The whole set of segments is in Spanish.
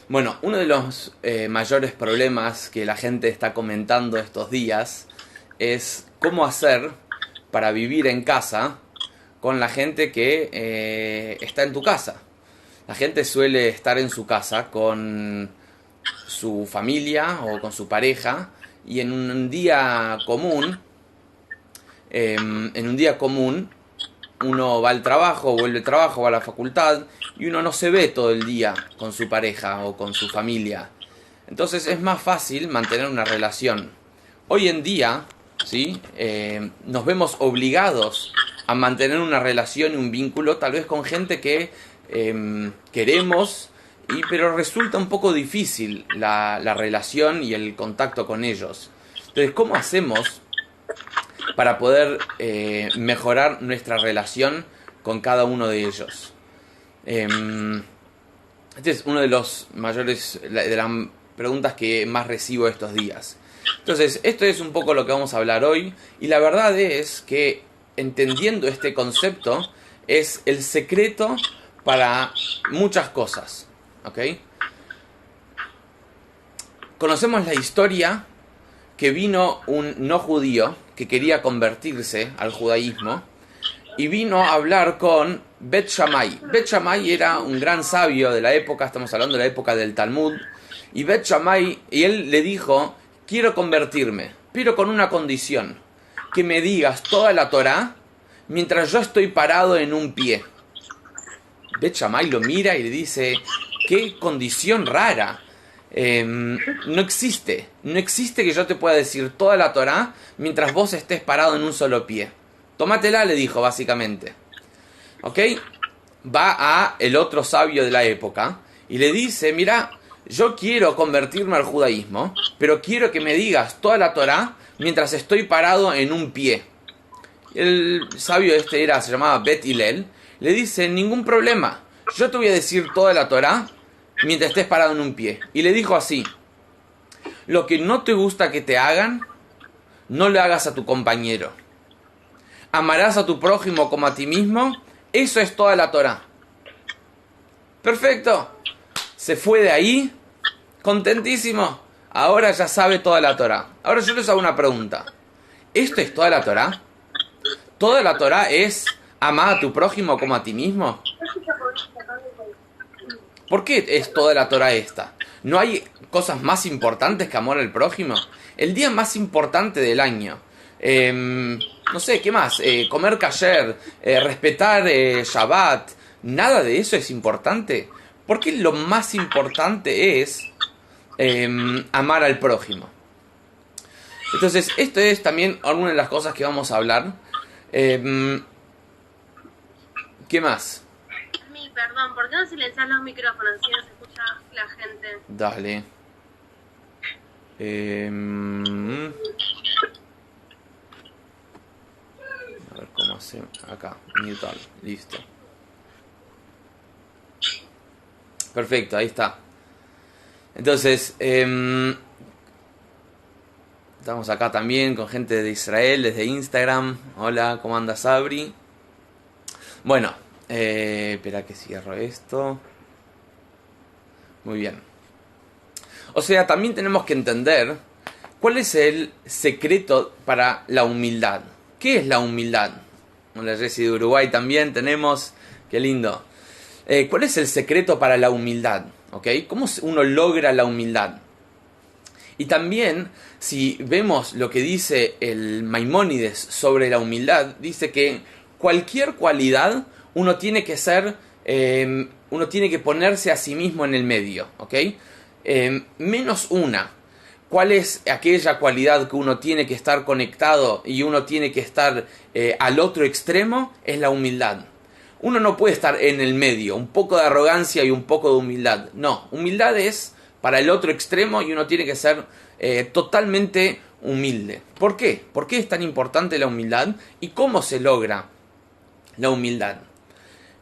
Bueno, uno de los mayores problemas que la gente está comentando estos días es cómo hacer para vivir en casa con la gente que está en tu casa. La gente suele estar en su casa con su familia o con su pareja y en un día común uno va al trabajo, vuelve al trabajo, va a la facultad y uno no se ve todo el día con su pareja o con su familia. Entonces es más fácil mantener una relación. Hoy en día, ¿sí? Nos vemos obligados a mantener una relación y un vínculo tal vez con gente que queremos, pero resulta un poco difícil la relación y el contacto con ellos. Entonces, ¿cómo hacemos para poder mejorar nuestra relación con cada uno de ellos? Este es uno de los mayores, de las preguntas que más recibo estos días. Entonces, esto es un poco lo que vamos a hablar hoy, y la verdad es que entendiendo este concepto es el secreto para muchas cosas, ¿ok? Conocemos la historia que vino un no judío que quería convertirse al judaísmo y vino a hablar con Bet Shammai. Bet Shammai era un gran sabio de la época, estamos hablando de la época del Talmud, y Bet Shammai, y él le dijo: quiero convertirme, pero con una condición, que me digas toda la Torá mientras yo estoy parado en un pie. Bet Shammai lo mira y le dice: qué condición rara. No existe que yo te pueda decir toda la Torá mientras vos estés parado en un solo pie. Tómatela, le dijo básicamente. ¿Ok? Va a el otro sabio de la época y le dice: mira, yo quiero convertirme al judaísmo, pero quiero que me digas toda la Torá mientras estoy parado en un pie. El sabio se llamaba Bet Hillel, le dice: ningún problema, yo te voy a decir toda la Torá mientras estés parado en un pie. Y le dijo así: lo que no te gusta que te hagan, no le hagas a tu compañero. Amarás a tu prójimo como a ti mismo. Eso es toda la Torá. Perfecto. Se fue de ahí contentísimo. Ahora ya sabe toda la Torá. Ahora yo les hago una pregunta. ¿Esto es toda la Torá? ¿Toda la Torá es amar a tu prójimo como a ti mismo? ¿Por qué es toda la Torá esta? ¿No hay cosas más importantes que amor al prójimo? El día más importante del año. No sé, ¿qué más? Comer kasher, respetar Shabbat. ¿Nada de eso es importante? ¿Por qué lo más importante es amar al prójimo? Entonces, esto es también alguna de las cosas que vamos a hablar. ¿Qué más? Perdón, ¿por qué no silencias los micrófonos si no se escucha la gente? Dale. A ver cómo hacemos. Acá, mutal, listo. Perfecto, ahí está. Entonces, estamos acá también con gente de Israel desde Instagram. Hola, ¿cómo andas, Sabri? Bueno, espera que cierro esto. Muy bien. O sea, también tenemos que entender cuál es el secreto para la humildad. ¿Qué es la humildad? Hola, Jessy de Uruguay también tenemos. Qué lindo. ¿Cuál es el secreto para la humildad? ¿Ok? ¿Cómo uno logra la humildad? Y también, si vemos lo que dice el Maimónides sobre la humildad, dice que cualquier cualidad uno tiene que uno tiene que ponerse a sí mismo en el medio, ¿ok? Menos una. ¿Cuál es aquella cualidad que uno tiene que estar conectado y uno tiene que estar al otro extremo? Es la humildad. Uno no puede estar en el medio, un poco de arrogancia y un poco de humildad. No, humildad es para el otro extremo y uno tiene que ser totalmente humilde. ¿Por qué? ¿Por qué es tan importante la humildad? ¿Y cómo se logra la humildad?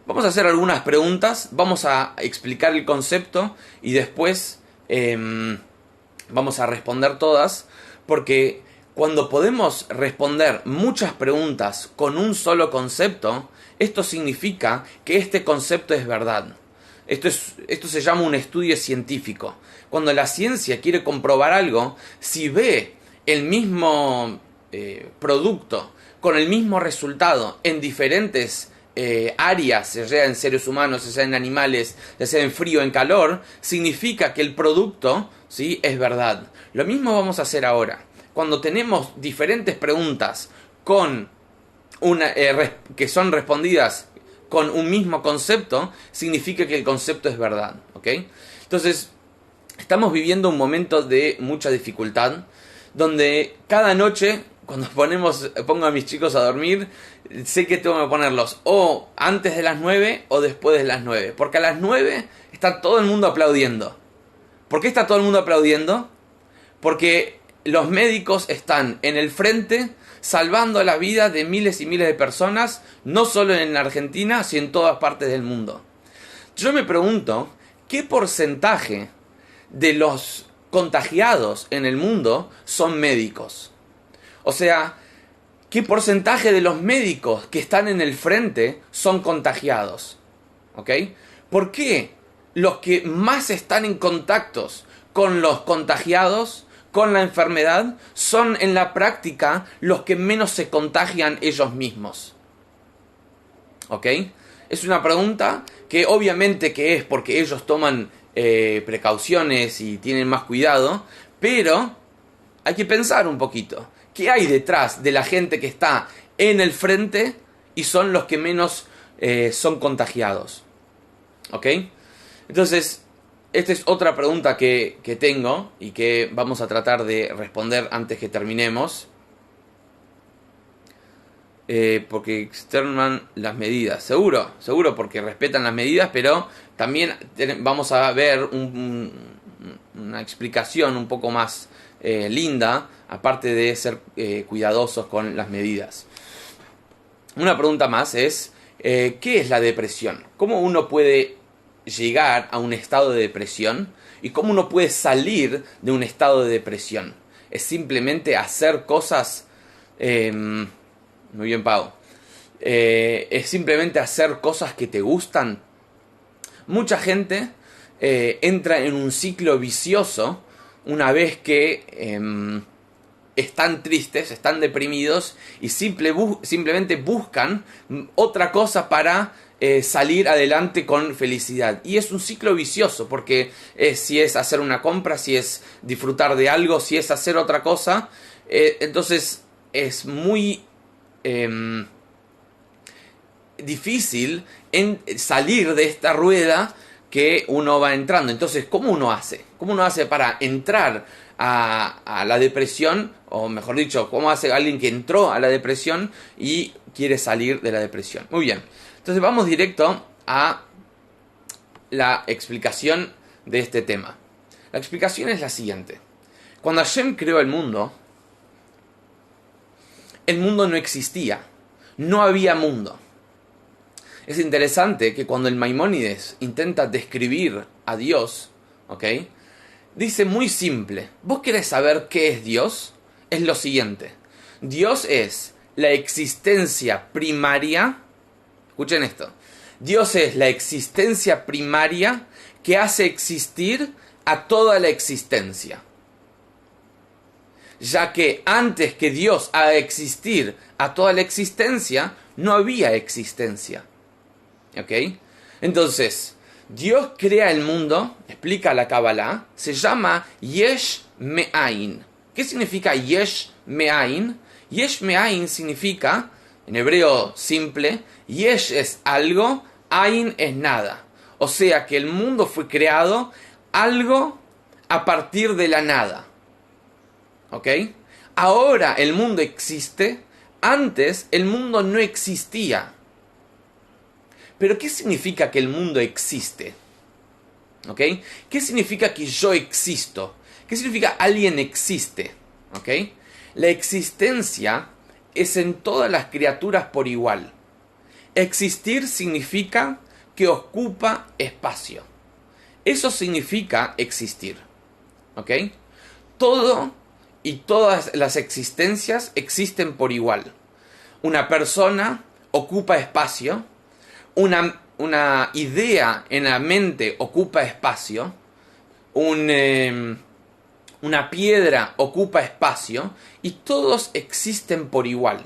Vamos a hacer algunas preguntas, vamos a explicar el concepto y después vamos a responder todas, porque cuando podemos responder muchas preguntas con un solo concepto, esto significa que este concepto es verdad. Esto se llama un estudio científico. Cuando la ciencia quiere comprobar algo, si ve el mismo producto con el mismo resultado en diferentes áreas, ya sea en seres humanos, ya sea en animales, ya sea en frío, en calor, significa que el producto, ¿sí?, es verdad. Lo mismo vamos a hacer ahora. Cuando tenemos diferentes preguntas con que son respondidas con un mismo concepto, significa que el concepto es verdad, ¿ok? Entonces, estamos viviendo un momento de mucha dificultad, donde cada noche, cuando pongo a mis chicos a dormir, sé que tengo que ponerlos o antes de las 9 o después de las 9, porque a las 9 está todo el mundo aplaudiendo. ¿Por qué está todo el mundo aplaudiendo? Porque los médicos están en el frente salvando la vida de miles y miles de personas, no solo en Argentina, sino en todas partes del mundo. Yo me pregunto, ¿qué porcentaje de los contagiados en el mundo son médicos? O sea, ¿qué porcentaje de los médicos que están en el frente son contagiados? ¿Ok? ¿Por qué los que más están en contactos con los contagiados, con la enfermedad, son en la práctica los que menos se contagian ellos mismos? ¿Ok? Es una pregunta que obviamente que es porque ellos toman precauciones y tienen más cuidado, pero hay que pensar un poquito. ¿Qué hay detrás de la gente que está en el frente y son los que menos son contagiados? ¿Ok? Entonces, esta es otra pregunta que tengo y que vamos a tratar de responder antes que terminemos. Porque externan las medidas. Seguro, porque respetan las medidas, pero también vamos a ver una explicación un poco más linda, aparte de ser cuidadosos con las medidas. Una pregunta más es, ¿qué es la depresión? ¿Cómo uno puede llegar a un estado de depresión? ¿Y cómo uno puede salir de un estado de depresión? ¿Es simplemente hacer cosas... Muy bien, Pau. ¿Es simplemente hacer cosas que te gustan? Mucha gente entra en un ciclo vicioso una vez que están tristes, están deprimidos y simplemente buscan otra cosa para salir adelante con felicidad. Y es un ciclo vicioso porque si es hacer una compra, si es disfrutar de algo, si es hacer otra cosa, entonces es muy difícil salir de esta rueda que uno va entrando. Entonces, ¿cómo uno hace? ¿Cómo uno hace para entrar a la depresión? O mejor dicho, ¿cómo hace alguien que entró a la depresión y quiere salir de la depresión? Muy bien. Entonces vamos directo a la explicación de este tema. La explicación es la siguiente. Cuando Hashem creó el mundo no existía. No había mundo. Es interesante que cuando el Maimónides intenta describir a Dios, ¿ok?, dice muy simple. ¿Vos querés saber qué es Dios? Es lo siguiente. Dios es la existencia primaria. Escuchen esto. Dios es la existencia primaria que hace existir a toda la existencia. Ya que antes que Dios haga existir a toda la existencia, no había existencia. ¿Ok? Entonces, Dios crea el mundo, explica la Kabbalah, se llama Yesh Me'ain. ¿Qué significa Yesh Me'ain? Yesh Me'ain significa, en hebreo simple, Yesh es algo, Ain es nada. O sea que el mundo fue creado algo a partir de la nada. ¿Ok? Ahora el mundo existe, antes el mundo no existía. Pero ¿qué significa que el mundo existe? ¿Ok? ¿Qué significa que yo existo? ¿Qué significa alguien existe? ¿Ok? La existencia es en todas las criaturas por igual. Existir significa que ocupa espacio. Eso significa existir. ¿Ok? Todo y todas las existencias existen por igual. Una persona ocupa espacio. Una una idea en la mente ocupa espacio, una piedra ocupa espacio y todos existen por igual.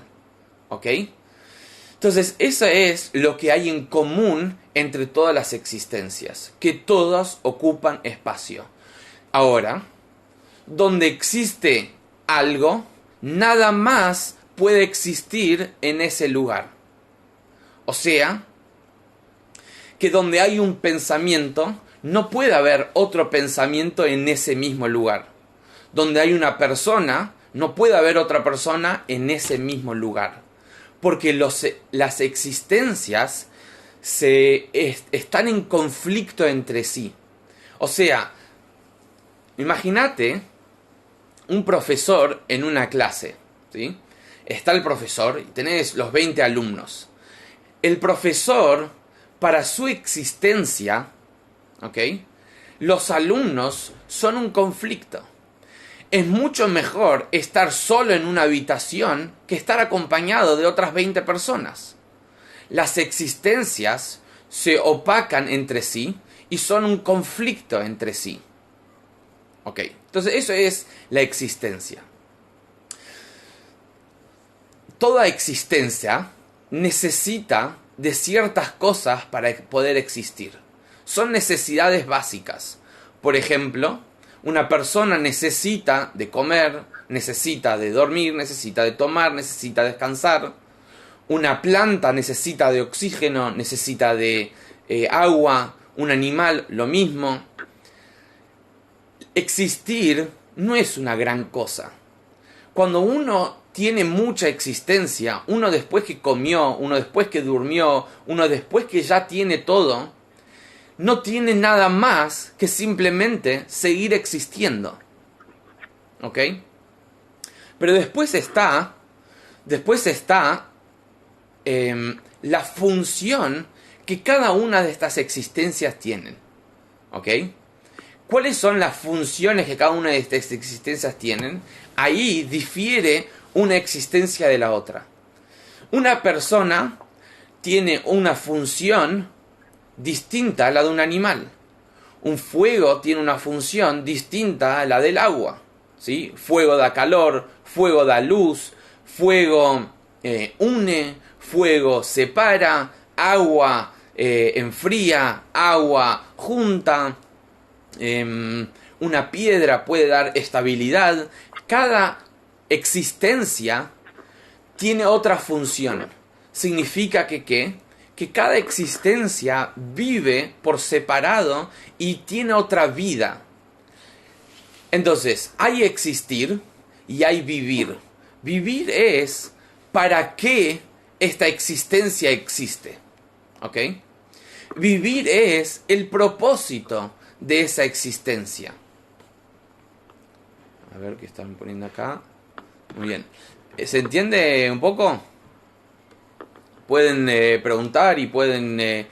¿Ok? Entonces, eso es lo que hay en común entre todas las existencias, que todas ocupan espacio. Ahora, donde existe algo, nada más puede existir en ese lugar. O sea, que donde hay un pensamiento, no puede haber otro pensamiento en ese mismo lugar. Donde hay una persona, no puede haber otra persona en ese mismo lugar. Porque las existencias están en conflicto entre sí. O sea, imagínate un profesor en una clase, ¿sí? Está el profesor y tenés los 20 alumnos. El profesor, para su existencia, ¿ok? Los alumnos son un conflicto. Es mucho mejor estar solo en una habitación que estar acompañado de otras 20 personas. Las existencias se opacan entre sí y son un conflicto entre sí. ¿Ok? Entonces eso es la existencia. Toda existencia necesita de ciertas cosas para poder existir. Son necesidades básicas. Por ejemplo, una persona necesita de comer, necesita de dormir, necesita de tomar, necesita de descansar. Una planta necesita de oxígeno, necesita de agua. Un animal, lo mismo. Existir no es una gran cosa. Cuando uno tiene mucha existencia, uno después que comió, uno después que durmió, uno después que ya tiene todo, no tiene nada más que simplemente seguir existiendo. ¿Ok? Pero después está la función que cada una de estas existencias tienen. ¿Ok? ¿Cuáles son las funciones que cada una de estas existencias tienen? Ahí difiere una existencia de la otra. Una persona tiene una función distinta a la de un animal. Un fuego tiene una función distinta a la del agua, ¿sí? Fuego da calor, fuego da luz, fuego une, fuego separa, agua enfría, agua junta, una piedra puede dar estabilidad. Cada existencia tiene otra función. Significa que cada existencia vive por separado y tiene otra vida. Entonces, hay existir y hay vivir. Vivir es para qué esta existencia existe. ¿Ok? Vivir es el propósito de esa existencia. A ver qué están poniendo acá. Muy bien. ¿Se entiende un poco? Pueden preguntar y pueden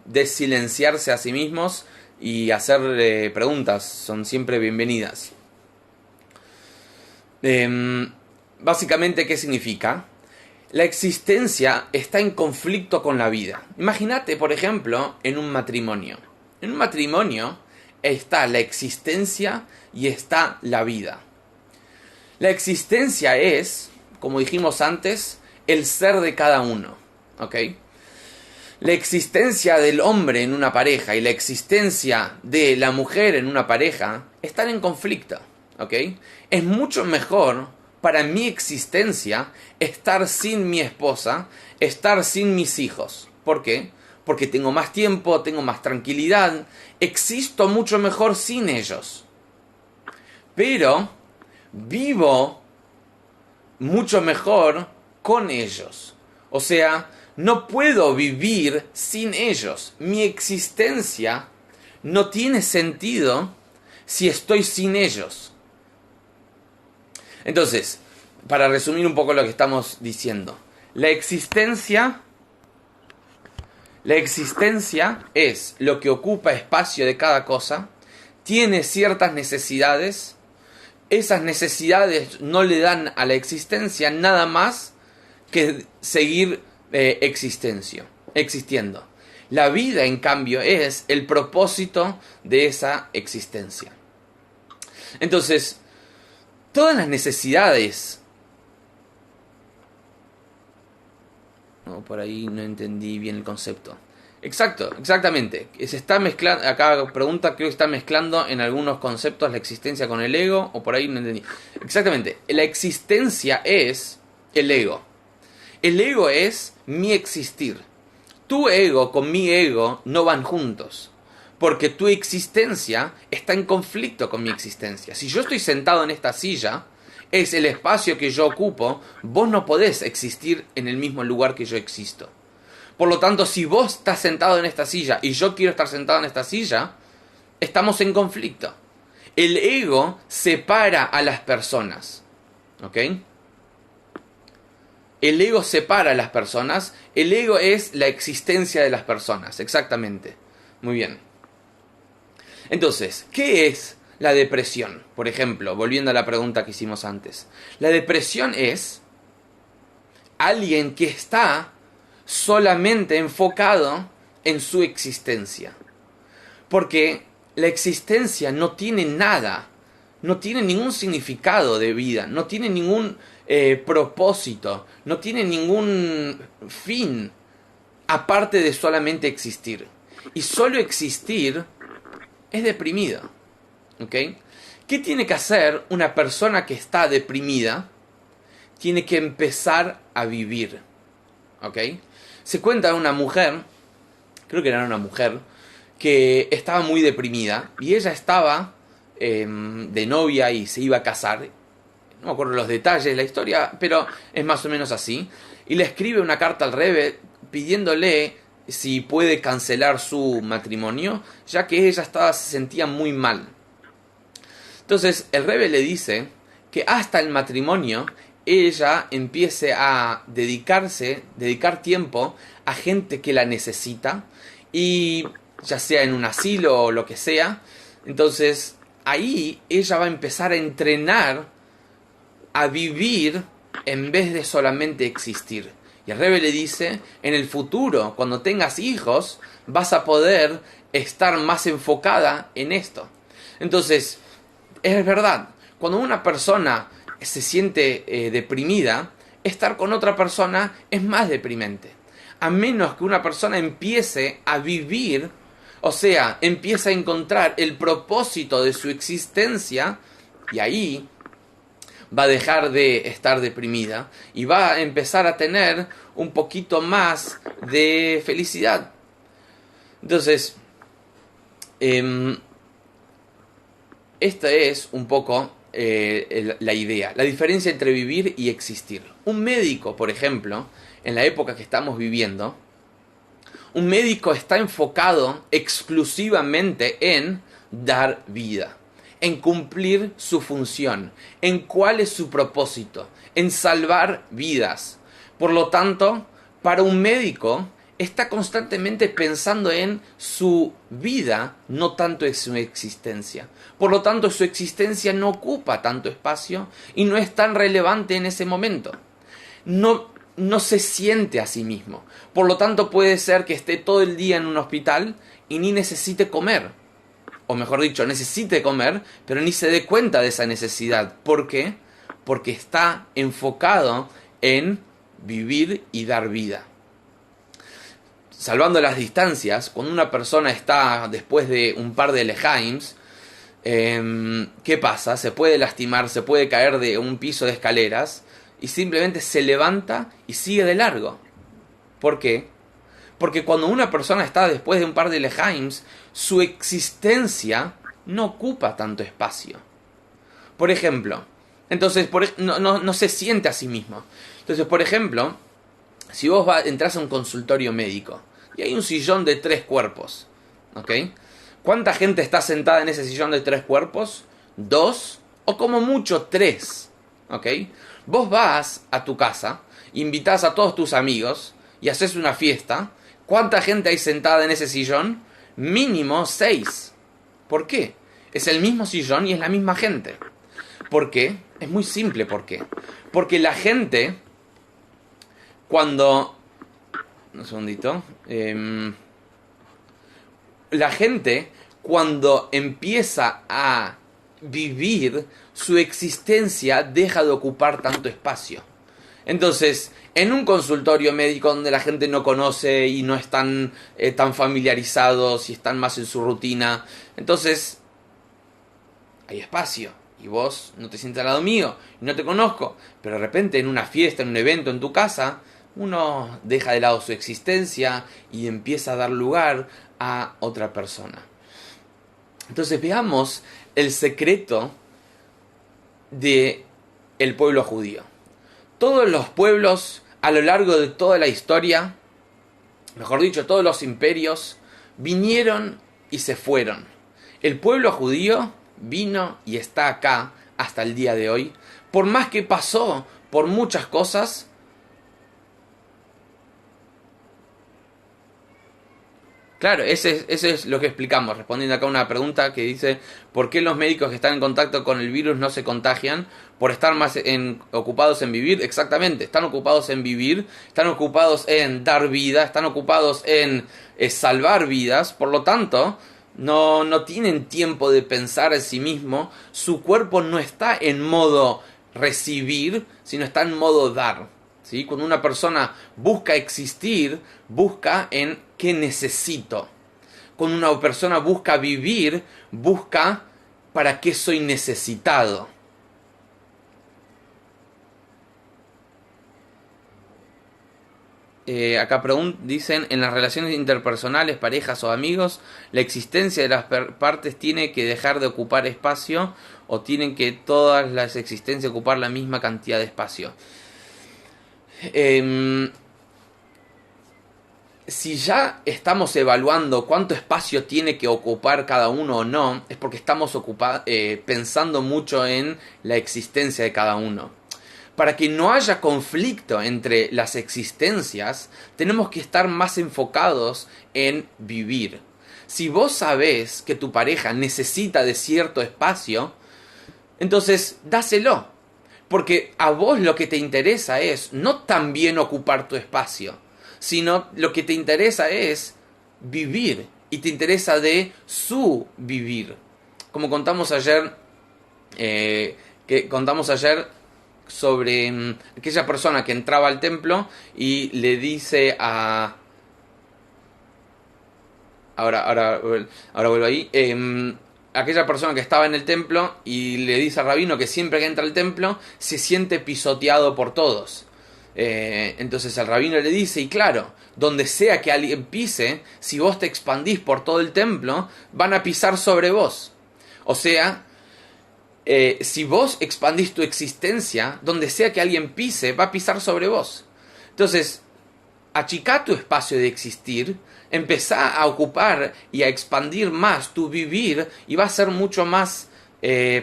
desilenciarse a sí mismos y hacer preguntas. Son siempre bienvenidas. Básicamente, ¿qué significa? La existencia está en conflicto con la vida. Imagínate, por ejemplo, en un matrimonio. En un matrimonio está la existencia y está la vida. La existencia es, como dijimos antes, el ser de cada uno. ¿Ok? La existencia del hombre en una pareja y la existencia de la mujer en una pareja están en conflicto. ¿Ok? Es mucho mejor para mi existencia estar sin mi esposa, estar sin mis hijos. ¿Por qué? Porque tengo más tiempo, tengo más tranquilidad, existo mucho mejor sin ellos. Pero vivo mucho mejor con ellos. O sea, no puedo vivir sin ellos. Mi existencia no tiene sentido si estoy sin ellos. Entonces, para resumir un poco lo que estamos diciendo, la existencia es lo que ocupa espacio de cada cosa, tiene ciertas necesidades, esas necesidades no le dan a la existencia nada más que seguir existencia. existiendo. La vida, en cambio, es el propósito de esa existencia. Entonces, todas las necesidades... No, por ahí no entendí bien el concepto. Exactamente. Se está mezclando, acá pregunta, creo que está mezclando en algunos conceptos la existencia con el ego, o por ahí no entendí. Exactamente. La existencia es el ego. El ego es mi existir. Tu ego con mi ego no van juntos. Porque tu existencia está en conflicto con mi existencia. Si yo estoy sentado en esta silla, es el espacio que yo ocupo, vos no podés existir en el mismo lugar que yo existo. Por lo tanto, si vos estás sentado en esta silla y yo quiero estar sentado en esta silla, estamos en conflicto. El ego separa a las personas. ¿Ok? El ego separa a las personas. El ego es la existencia de las personas. Exactamente. Muy bien. Entonces, ¿qué es la depresión? Por ejemplo, volviendo a la pregunta que hicimos antes. La depresión es alguien que está solamente enfocado en su existencia. Porque la existencia no tiene nada, no tiene ningún significado de vida, no tiene ningún propósito, no tiene ningún fin aparte de solamente existir. Y solo existir es deprimido. ¿Ok? ¿Qué tiene que hacer una persona que está deprimida? Tiene que empezar a vivir. ¿Ok? Se cuenta de una mujer, creo que era una mujer, que estaba muy deprimida y ella estaba de novia y se iba a casar. No me acuerdo los detalles de la historia, pero es más o menos así. Y le escribe una carta al Rebbe pidiéndole si puede cancelar su matrimonio, ya que ella se sentía muy mal. Entonces el Rebbe le dice que hasta el matrimonio ella empiece a dedicar tiempo a gente que la necesita, y ya sea en un asilo o lo que sea. Entonces ahí ella va a empezar a entrenar a vivir en vez de solamente existir. Y el Rebbe le dice, en el futuro, cuando tengas hijos, vas a poder estar más enfocada en esto. Entonces, es verdad, cuando una persona se siente deprimida, estar con otra persona es más deprimente. A menos que una persona empiece a vivir, o sea, empiece a encontrar el propósito de su existencia, y ahí va a dejar de estar deprimida y va a empezar a tener un poquito más de felicidad. Entonces, esta es un poco la idea, la diferencia entre vivir y existir. Un médico, por ejemplo, en la época que estamos viviendo, un médico está enfocado exclusivamente en dar vida, en cumplir su función, en cuál es su propósito, en salvar vidas. Por lo tanto, para un médico está constantemente pensando en su vida, no tanto en su existencia. Por lo tanto, su existencia no ocupa tanto espacio y no es tan relevante en ese momento. No se siente a sí mismo. Por lo tanto, puede ser que esté todo el día en un hospital y ni necesite comer. O mejor dicho, necesite comer, pero ni se dé cuenta de esa necesidad. ¿Por qué? Porque está enfocado en vivir y dar vida. Salvando las distancias, cuando una persona está después de un par de lejaims, ¿qué pasa? Se puede lastimar, se puede caer de un piso de escaleras y simplemente se levanta y sigue de largo. ¿Por qué? Porque cuando una persona está después de un par de lejaims, su existencia no ocupa tanto espacio. Por ejemplo, entonces no se siente a sí mismo. Entonces, por ejemplo, si vos entras a un consultorio médico y hay un sillón de 3 cuerpos, ¿ok? ¿Cuánta gente está sentada en ese sillón de 3 cuerpos? 2 o como mucho 3, ¿ok? Vos vas a tu casa, invitás a todos tus amigos y haces una fiesta. ¿Cuánta gente hay sentada en ese sillón? Mínimo 6. ¿Por qué? Es el mismo sillón y es la misma gente. ¿Por qué? Es muy simple. ¿Por qué? Porque la gente, cuando Un segundito. La gente, cuando empieza a vivir, su existencia deja de ocupar tanto espacio. Entonces, en un consultorio médico donde la gente no conoce y no están tan familiarizados y están más en su rutina, entonces hay espacio. Y vos no te sientas al lado mío y no te conozco. Pero de repente en una fiesta, en un evento, en tu casa, uno deja de lado su existencia y empieza a dar lugar a otra persona. Entonces veamos el secreto de el pueblo judío. Todos los pueblos a lo largo de toda la historia, mejor dicho, todos los imperios, vinieron y se fueron. El pueblo judío vino y está acá hasta el día de hoy. Por más que pasó por muchas cosas, claro, ese es lo que explicamos, respondiendo acá a una pregunta que dice ¿por qué los médicos que están en contacto con el virus no se contagian? Por estar más ocupados en vivir. Exactamente, están ocupados en vivir, están ocupados en dar vida, están ocupados en salvar vidas. Por lo tanto, no tienen tiempo de pensar en sí mismo. Su cuerpo no está en modo recibir, sino está en modo dar. ¿Sí? Cuando una persona busca existir, busca en qué necesito. Cuando una persona busca vivir, busca para qué soy necesitado. Acá dicen, en las relaciones interpersonales, parejas o amigos, la existencia de las partes tiene que dejar de ocupar espacio o tienen que todas las existencias ocupar la misma cantidad de espacio. Si ya estamos evaluando cuánto espacio tiene que ocupar cada uno o no, es porque estamos pensando mucho en la existencia de cada uno. Para que no haya conflicto entre las existencias, tenemos que estar más enfocados en vivir. Si vos sabés que tu pareja necesita de cierto espacio, entonces dáselo. Porque a vos lo que te interesa es no también ocupar tu espacio, sino lo que te interesa es vivir y te interesa de su vivir. Como contamos ayer, sobre aquella persona que entraba al templo y le dice a... Ahora vuelvo ahí. Aquella persona que estaba en el templo y le dice al rabino que siempre que entra al templo se siente pisoteado por todos. Entonces el rabino le dice, y claro, donde sea que alguien pise, si vos te expandís por todo el templo, van a pisar sobre vos. O sea, si vos expandís tu existencia, donde sea que alguien pise, va a pisar sobre vos. Entonces, achicá tu espacio de existir, empezá a ocupar y a expandir más tu vivir y va a ser mucho más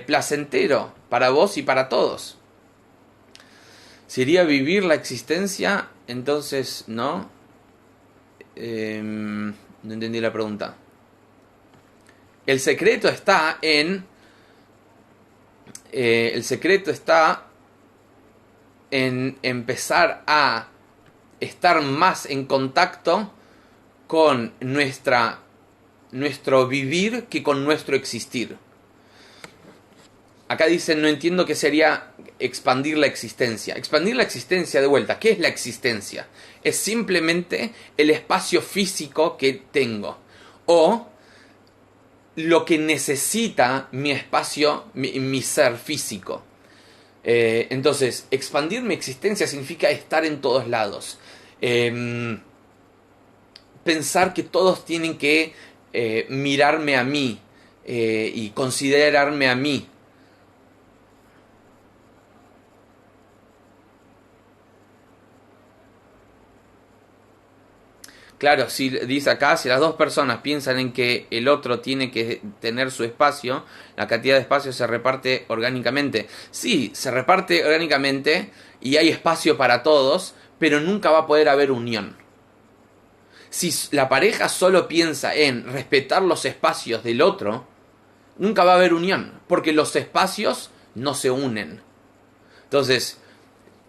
placentero para vos y para todos. ¿Sería vivir la existencia? Entonces, ¿no? No entendí la pregunta. El secreto está en... empezar a estar más en contacto con nuestro vivir que con nuestro existir. Acá dicen, no entiendo qué sería expandir la existencia. Expandir la existencia, de vuelta, ¿qué es la existencia? Es simplemente el espacio físico que tengo. O lo que necesita mi espacio, mi ser físico. Entonces, expandir mi existencia significa estar en todos lados. Pensar que todos tienen que mirarme a mí y considerarme a mí. Claro, si dice acá, si las dos personas piensan en que el otro tiene que tener su espacio, la cantidad de espacio se reparte orgánicamente. Sí, se reparte orgánicamente y hay espacio para todos, pero nunca va a poder haber unión. Si la pareja solo piensa en respetar los espacios del otro, nunca va a haber unión, porque los espacios no se unen. Entonces,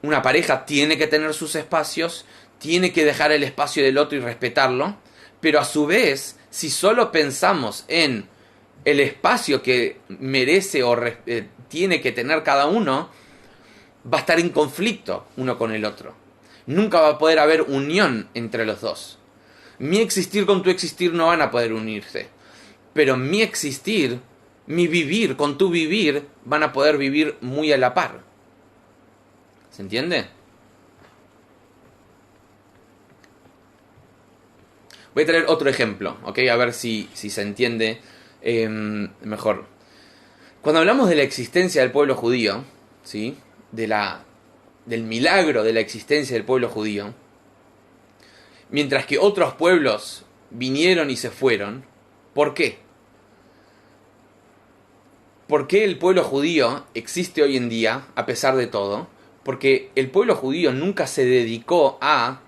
una pareja tiene que tener sus espacios, tiene que dejar el espacio del otro y respetarlo, pero a su vez, si solo pensamos en el espacio que merece o tiene que tener cada uno, va a estar en conflicto uno con el otro. Nunca va a poder haber unión entre los dos. Mi existir con tu existir no van a poder unirse, pero mi existir, mi vivir con tu vivir, van a poder vivir muy a la par. ¿Se entiende? Voy a traer otro ejemplo, ¿ok? A ver si se entiende mejor. Cuando hablamos de la existencia del pueblo judío, ¿sí? Del milagro de la existencia del pueblo judío, mientras que otros pueblos vinieron y se fueron, ¿por qué? ¿Por qué el pueblo judío existe hoy en día, a pesar de todo? Porque el pueblo judío nunca se dedicó a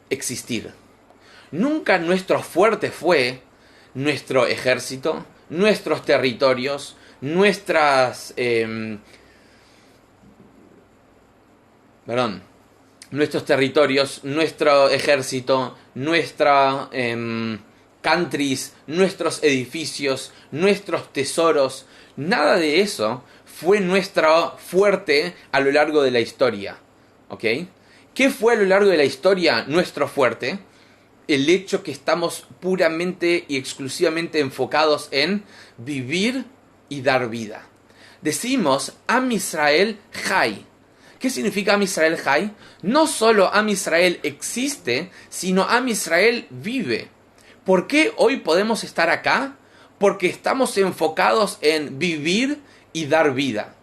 existir. Nunca nuestro fuerte fue nuestro ejército, nuestros territorios, nuestros territorios, nuestro ejército, nuestra countries, nuestros edificios, nuestros tesoros. Nada de eso fue nuestro fuerte a lo largo de la historia. ¿Ok? ¿Qué fue a lo largo de la historia nuestro fuerte? El hecho que estamos puramente y exclusivamente enfocados en vivir y dar vida. Decimos Am Israel Jai. ¿Qué significa Am Israel Jai? No solo Am Israel existe, sino Am Israel vive. ¿Por qué hoy podemos estar acá? Porque estamos enfocados en vivir y dar vida.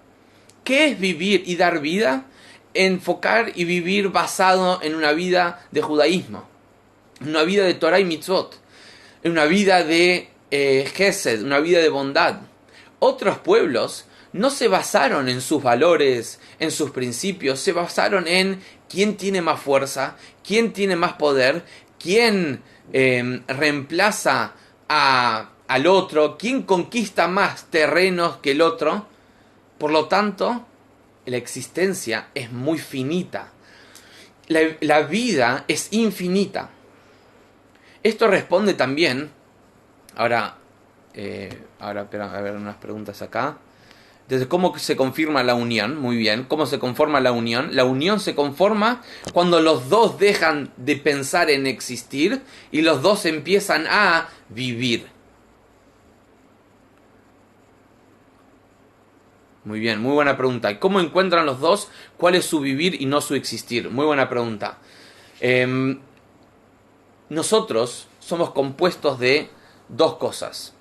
¿Qué es vivir y dar vida? Enfocar y vivir basado en una vida de judaísmo, una vida de Torah y Mitzvot, una vida de Gesed, una vida de bondad. Otros pueblos no se basaron en sus valores, en sus principios, se basaron en quién tiene más fuerza, quién tiene más poder, quién reemplaza al otro, quién conquista más terrenos que el otro. Por lo tanto, la existencia es muy finita. La vida es infinita. Esto responde también, ahora espera, a ver unas preguntas acá. Entonces, ¿cómo se confirma la unión? Muy bien, ¿cómo se conforma la unión? La unión se conforma cuando los dos dejan de pensar en existir y los dos empiezan a vivir. Muy bien, muy buena pregunta. ¿Y cómo encuentran los dos cuál es su vivir y no su existir? Muy buena pregunta. Nosotros somos compuestos de dos cosas.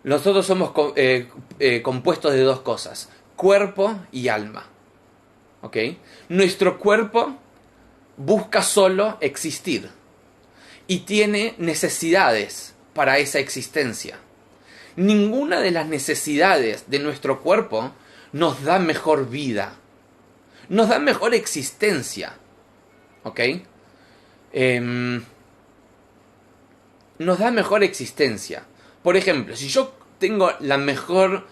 Nosotros somos compuestos de dos cosas, cuerpo y alma. ¿Ok? Nuestro cuerpo busca solo existir y tiene necesidades para esa existencia. Ninguna de las necesidades de nuestro cuerpo nos da mejor vida, nos da mejor existencia. ¿Ok? Nos da mejor existencia. Por ejemplo, si yo tengo la mejor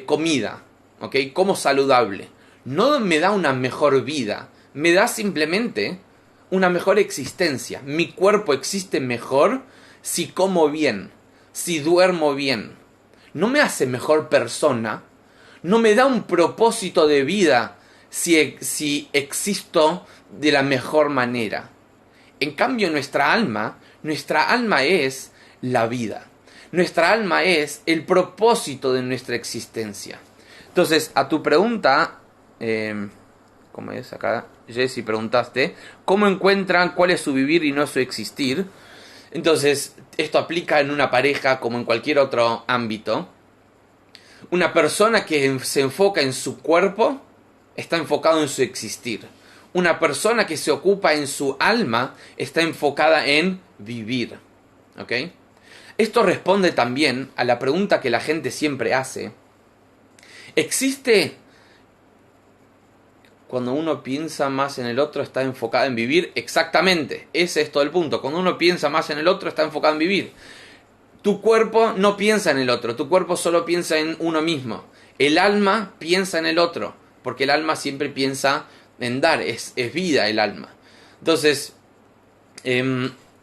comida, ¿ok? Como saludable, no me da una mejor vida, me da simplemente una mejor existencia. Mi cuerpo existe mejor si como bien, si duermo bien. No me hace mejor persona, no me da un propósito de vida si existo de la mejor manera. En cambio, nuestra alma es la vida. Nuestra alma es el propósito de nuestra existencia. Entonces, a tu pregunta, ¿cómo es acá? Jessy, preguntaste, ¿cómo encuentran cuál es su vivir y no su existir? Entonces, esto aplica en una pareja como en cualquier otro ámbito. Una persona que se enfoca en su cuerpo está enfocado en su existir. Una persona que se ocupa en su alma está enfocada en vivir. ¿Ok? Esto responde también a la pregunta que la gente siempre hace. ¿Existe cuando uno piensa más en el otro está enfocado en vivir? Exactamente, ese es todo el punto. Cuando uno piensa más en el otro está enfocado en vivir. Tu cuerpo no piensa en el otro, tu cuerpo solo piensa en uno mismo. El alma piensa en el otro, porque el alma siempre piensa en dar, es vida el alma. Entonces,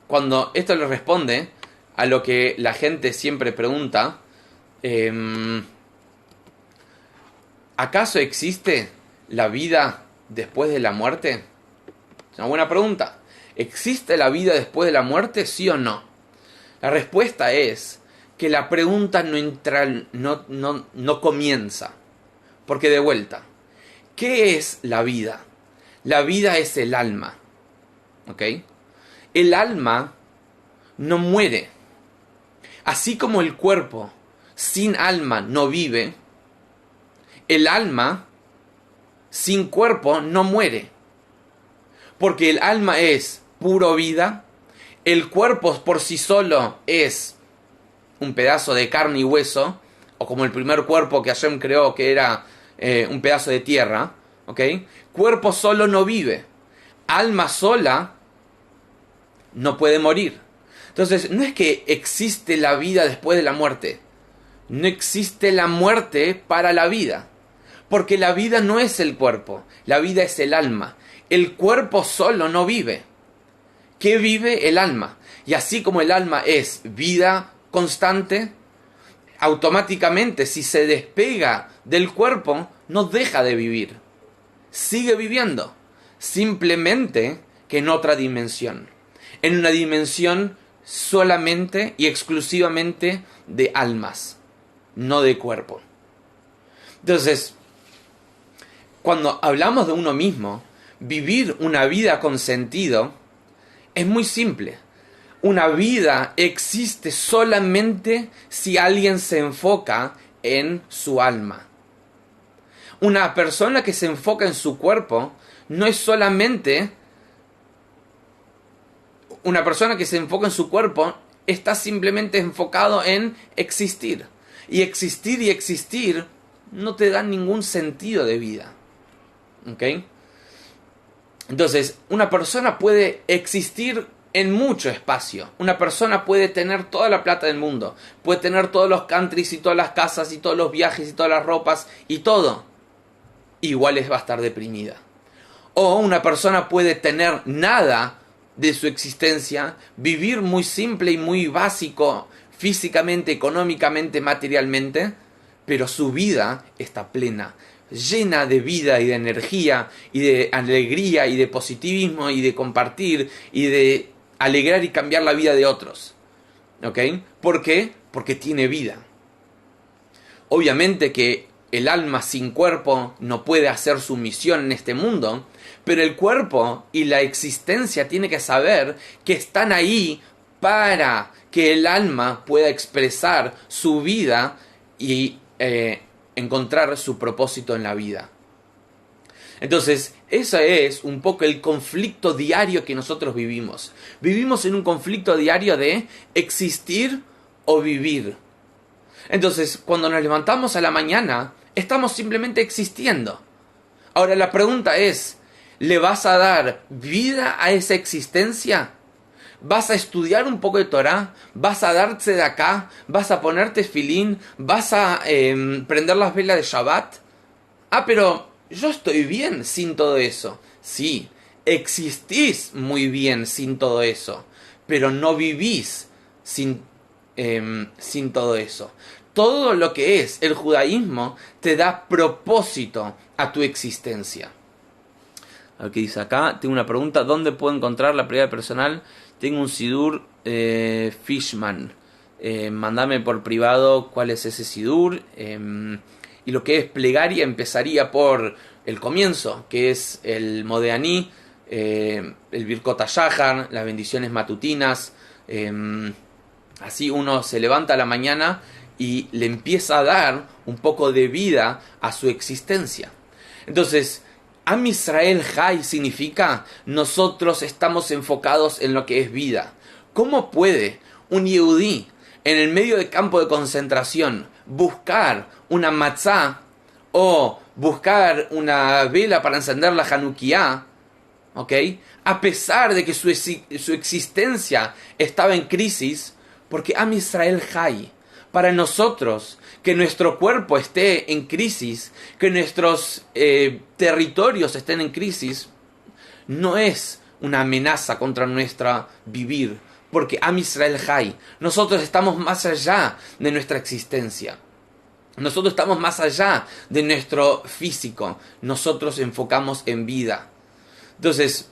cuando esto le responde a lo que la gente siempre pregunta, ¿acaso existe la vida después de la muerte? Es una buena pregunta. ¿Existe la vida después de la muerte, sí o no? La respuesta es que la pregunta no comienza. Porque de vuelta, ¿qué es la vida? La vida es el alma. ¿Ok? El alma no muere. Así como el cuerpo sin alma no vive, el alma sin cuerpo no muere. Porque el alma es puro vida, el cuerpo por sí solo es un pedazo de carne y hueso, o como el primer cuerpo que Hashem creó, que era un pedazo de tierra, ¿ok? Cuerpo solo no vive, alma sola no puede morir. Entonces, no es que existe la vida después de la muerte, no existe la muerte para la vida, porque la vida no es el cuerpo, la vida es el alma. El cuerpo solo no vive. ¿Qué vive? El alma. Y así como el alma es vida constante, automáticamente si se despega del cuerpo, no deja de vivir. Sigue viviendo. Simplemente que en otra dimensión. En una dimensión solamente y exclusivamente de almas, no de cuerpo. Entonces, cuando hablamos de uno mismo, vivir una vida con sentido es muy simple. Una vida existe solamente si alguien se enfoca en su alma. Una persona que se enfoca en su cuerpo no es solamente... Una persona que se enfoca en su cuerpo está simplemente enfocado en existir. Y existir no te da ningún sentido de vida. ¿Ok? Entonces, una persona puede existir en mucho espacio. Una persona puede tener toda la plata del mundo. Puede tener todos los countries y todas las casas y todos los viajes y todas las ropas y todo. Igual va a estar deprimida. O una persona puede tener nada de su existencia, vivir muy simple y muy básico, físicamente, económicamente, materialmente, pero su vida está plena, llena de vida y de energía y de alegría y de positivismo y de compartir y de alegrar y cambiar la vida de otros. ¿Ok? ¿Por qué? Porque tiene vida. Obviamente que el alma sin cuerpo no puede hacer su misión en este mundo, pero el cuerpo y la existencia tiene que saber que están ahí para que el alma pueda expresar su vida y encontrar su propósito en la vida. Entonces, ese es un poco el conflicto diario que nosotros vivimos. Vivimos en un conflicto diario de existir o vivir. Entonces, cuando nos levantamos a la mañana, estamos simplemente existiendo. Ahora la pregunta es, ¿le vas a dar vida a esa existencia? ¿Vas a estudiar un poco de Torah? ¿Vas a darte de acá? ¿Vas a ponerte filín? ¿Vas a prender las velas de Shabbat? Ah, pero yo estoy bien sin todo eso. Sí, existís muy bien sin todo eso, pero no vivís sin todo eso. Todo lo que es el judaísmo te da propósito a tu existencia. A ver qué dice acá. Tengo una pregunta. ¿Dónde puedo encontrar la prioridad personal? Tengo un sidur Fishman. Mandame por privado cuál es ese sidur. Y lo que es plegaria empezaría por el comienzo, que es el Modeaní, el Birkot HaShahar, las bendiciones matutinas. Así uno se levanta a la mañana y le empieza a dar un poco de vida a su existencia. Entonces, Am Israel Jai significa nosotros estamos enfocados en lo que es vida. ¿Cómo puede un Yehudí en el medio del campo de concentración buscar una matzá o buscar una vela para encender la Hanukkah? ¿Ok? A pesar de que su existencia estaba en crisis, porque Am Israel Jai, Para nosotros, que nuestro cuerpo esté en crisis, que nuestros territorios estén en crisis, no es una amenaza contra nuestra vivir, porque Am Israel Hay, nosotros estamos más allá de nuestra existencia. Nosotros estamos más allá de nuestro físico. Nosotros enfocamos en vida. Entonces,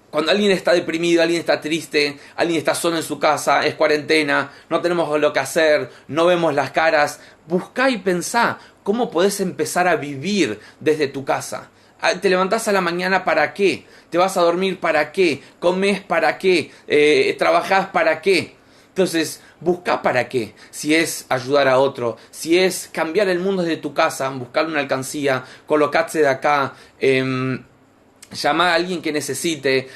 cuando alguien está deprimido, alguien está triste, alguien está solo en su casa, es cuarentena, no tenemos lo que hacer, no vemos las caras, buscá y pensá cómo podés empezar a vivir desde tu casa. Te levantás a la mañana, ¿para qué? Te vas a dormir, ¿para qué? ¿Comes, para qué? ¿Trabajás, para qué? Entonces, busca para qué. Si es ayudar a otro, si es cambiar el mundo desde tu casa, buscar una alcancía, colocarse de acá, llamar a alguien que necesite,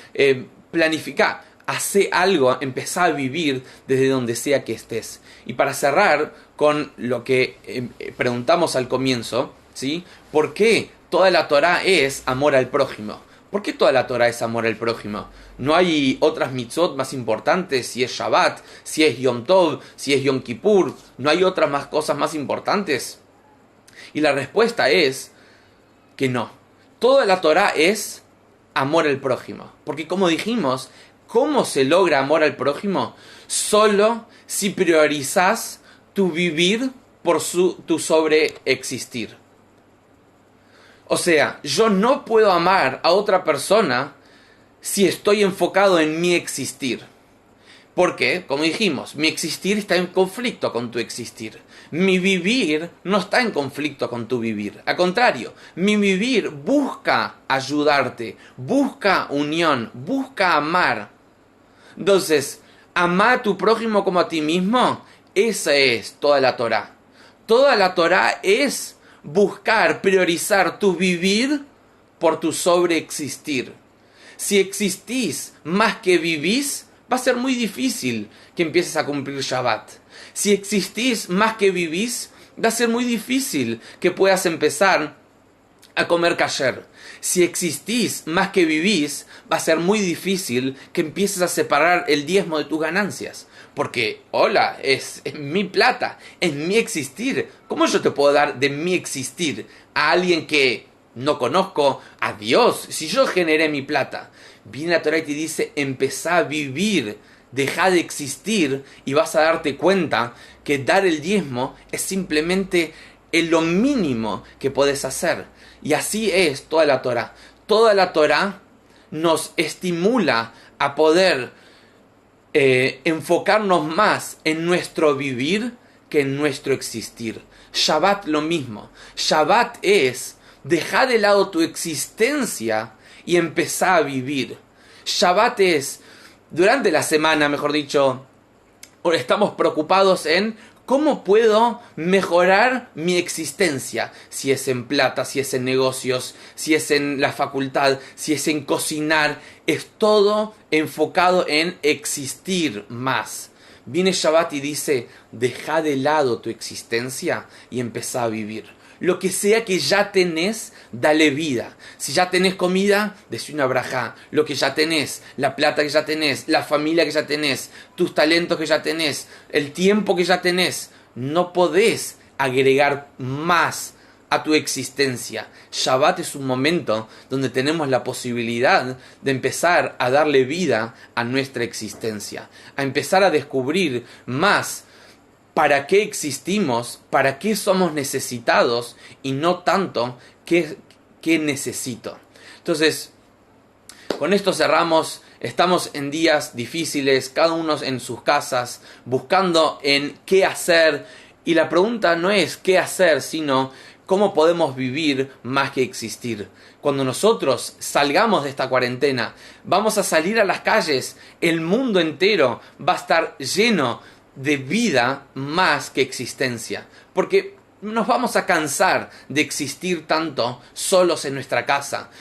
planificar, hacer algo, empezar a vivir desde donde sea que estés. Y para cerrar con lo que preguntamos al comienzo, ¿sí? ¿Por qué toda la Torá es amor al prójimo? ¿Por qué toda la Torá es amor al prójimo? ¿No hay otras mitzvot más importantes? Si es Shabbat, si es Yom Tov, si es Yom Kippur, ¿no hay otras más cosas más importantes? Y la respuesta es que no. Toda la Torá es amor al prójimo. Porque como dijimos, ¿cómo se logra amor al prójimo? Solo si priorizas tu vivir por tu sobreexistir. O sea, yo no puedo amar a otra persona si estoy enfocado en mi existir. Porque, como dijimos, mi existir está en conflicto con tu existir. Mi vivir no está en conflicto con tu vivir. Al contrario, mi vivir busca ayudarte, busca unión, busca amar. Entonces, amar a tu prójimo como a ti mismo, esa es toda la Torá. Toda la Torá es buscar, priorizar tu vivir por tu sobreexistir. Si existís más que vivís, va a ser muy difícil que empieces a cumplir Shabbat. Si existís más que vivís, va a ser muy difícil que puedas empezar a comer kasher. Si existís más que vivís, va a ser muy difícil que empieces a separar el diezmo de tus ganancias. Porque, hola, es mi plata, es mi existir. ¿Cómo yo te puedo dar de mi existir a alguien que no conozco, a Dios, si yo generé mi plata? Viene la Torá y te dice, empezá a vivir, deja de existir y vas a darte cuenta que dar el diezmo es simplemente lo mínimo que puedes hacer. Y así es toda la Torá. Toda la Torá nos estimula a poder enfocarnos más en nuestro vivir que en nuestro existir. Shabbat lo mismo. Shabbat es dejar de lado tu existencia y empezar a vivir. Shabbat es, durante la semana, mejor dicho, estamos preocupados en cómo puedo mejorar mi existencia. Si es en plata, si es en negocios, si es en la facultad, si es en cocinar. Es todo enfocado en existir más. Viene Shabbat y dice, deja de lado tu existencia y empezá a vivir. Lo que sea que ya tenés, dale vida. Si ya tenés comida, decí una brajá. Lo que ya tenés, la plata que ya tenés, la familia que ya tenés, tus talentos que ya tenés, el tiempo que ya tenés, no podés agregar más a tu existencia. Shabbat es un momento donde tenemos la posibilidad de empezar a darle vida a nuestra existencia, a empezar a descubrir más para qué existimos, para qué somos necesitados y no tanto qué necesito. Entonces, con esto cerramos. Estamos en días difíciles, cada uno en sus casas, buscando en qué hacer. Y la pregunta no es qué hacer, sino cómo podemos vivir más que existir. Cuando nosotros salgamos de esta cuarentena, vamos a salir a las calles, el mundo entero va a estar lleno de vida más que existencia. Porque nos vamos a cansar de existir tanto solos en nuestra casa.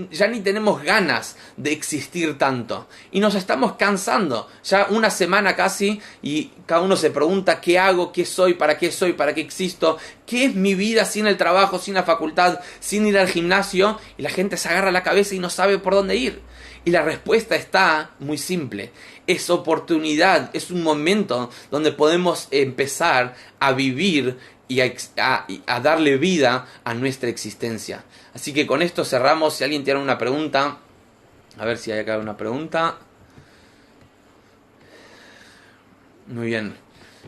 Ya ni tenemos ganas de existir tanto. Y nos estamos cansando. Ya una semana casi y cada uno se pregunta qué hago, qué soy, para qué existo, qué es mi vida sin el trabajo, sin la facultad, sin ir al gimnasio. Y la gente se agarra la cabeza y no sabe por dónde ir. Y la respuesta está muy simple. Es oportunidad, es un momento donde podemos empezar a vivir y a darle vida a nuestra existencia. Así que con esto cerramos. Si alguien tiene una pregunta, a ver si hay acá una pregunta. Muy bien.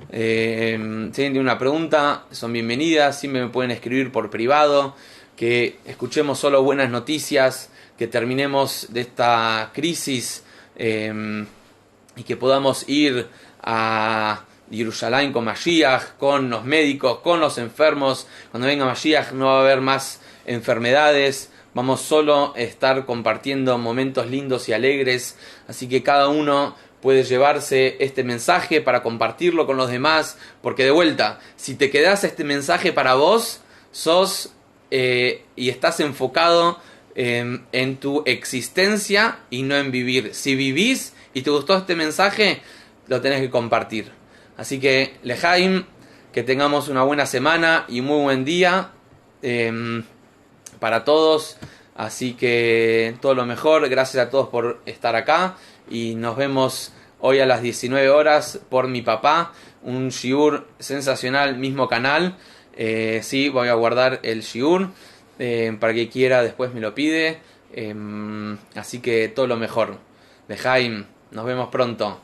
Si alguien tiene una pregunta, son bienvenidas. Siempre me pueden escribir por privado. Que escuchemos solo buenas noticias, que terminemos de esta crisis y que podamos ir a Jerusalén con Mashiach, con los médicos, con los enfermos. Cuando venga Mashiach no va a haber más enfermedades, vamos solo a estar compartiendo momentos lindos y alegres. Así que cada uno puede llevarse este mensaje para compartirlo con los demás, porque de vuelta, si te quedas este mensaje para vos, sos y estás enfocado en tu existencia y no en vivir. Si vivís y te gustó este mensaje, lo tenés que compartir. Así que, Lejaim, que tengamos una buena semana y muy buen día para todos. Así que todo lo mejor. Gracias a todos por estar acá. Y nos vemos hoy a las 19 horas por mi papá. Un shiur sensacional, mismo canal. Sí, voy a guardar el shiur. Para que quiera después me lo pide. Así que todo lo mejor. Lejaim, nos vemos pronto.